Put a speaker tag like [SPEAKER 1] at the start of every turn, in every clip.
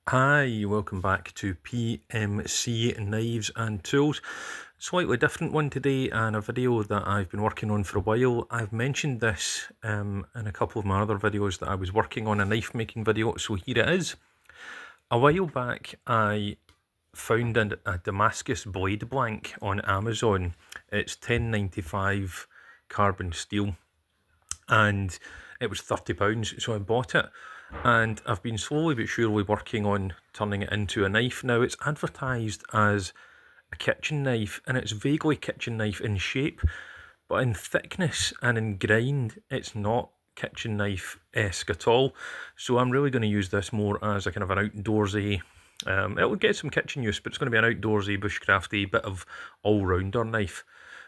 [SPEAKER 1] Hi, welcome back to PMC Knives and Tools. Slightly different one today and a video that I've been working on for a while. I've mentioned this in a couple of my other videos that I was working on a knife making video, so here it is. A while back I found a Damascus blade blank on Amazon. It's 10.95 carbon steel and it was £30, so I bought it. And I've been slowly but surely working on turning it into a knife. Now it's advertised as a kitchen knife, and it's vaguely kitchen knife in shape, but in thickness and in grind it's not kitchen knife-esque at all. So I'm really going to use this more as a kind of an outdoorsy, it will get some kitchen use, but it's going to be an outdoorsy, bushcrafty bit of all-rounder knife.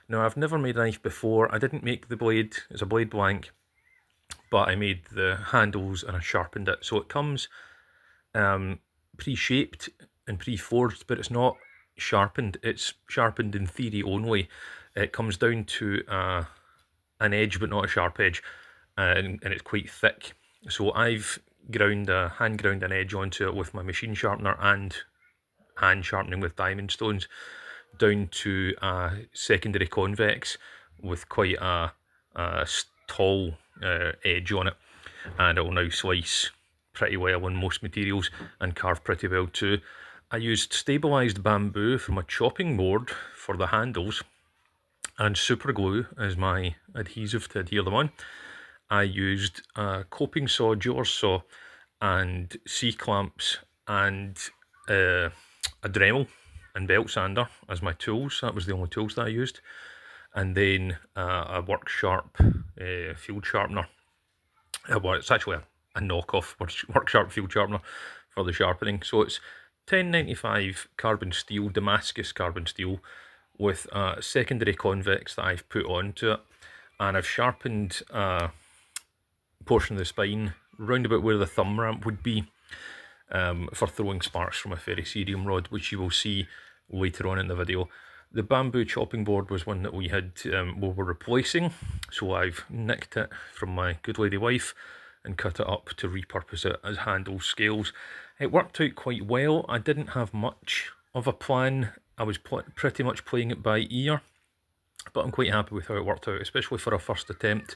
[SPEAKER 1] Now I've never made a knife before. I didn't make the blade, it's a blade blank, but I made the handles and I sharpened it. So it comes pre-shaped and pre-forged, but it's not sharpened. It's sharpened in theory only. It comes down to an edge, but not a sharp edge, and it's quite thick. So I've hand ground an edge onto it with my machine sharpener and hand sharpening with diamond stones down to a secondary convex with quite a tall edge on it, and it will now slice pretty well on most materials and carve pretty well too. I used stabilised bamboo from a chopping board for the handles and super glue as my adhesive to adhere them on. I used a coping saw, Jaws saw, and C-clamps and a Dremel and belt sander as my tools. That was the only tools that I used. And then a Work Sharp field sharpener. Well, it's actually a knockoff Work Sharp field sharpener for the sharpening. So it's 10.95 carbon steel, Damascus carbon steel, with a secondary convex that I've put onto it. And I've sharpened a portion of the spine round about where the thumb ramp would be, for throwing sparks from a ferrocerium rod, which you will see later on in the video. The bamboo chopping board was one that we were replacing, so I've nicked it from my good lady wife and cut it up to repurpose it as handle scales. It worked out quite well. I didn't have much of a plan. I was pretty much playing it by ear, but I'm quite happy with how it worked out, especially for a first attempt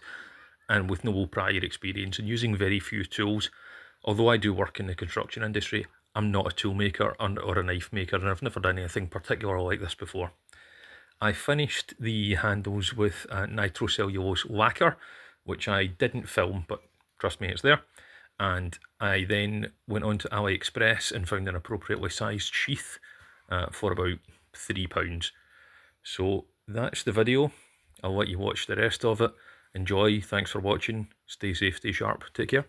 [SPEAKER 1] and with no prior experience and using very few tools. Although I do work in the construction industry, I'm not a tool maker or a knife maker, and I've never done anything particular like this before. I finished the handles with nitrocellulose lacquer, which I didn't film, but trust me, it's there. And I then went on to AliExpress and found an appropriately sized sheath for about £3. So that's the video. I'll let you watch the rest of it. Enjoy, thanks for watching, stay safe, stay sharp, take care.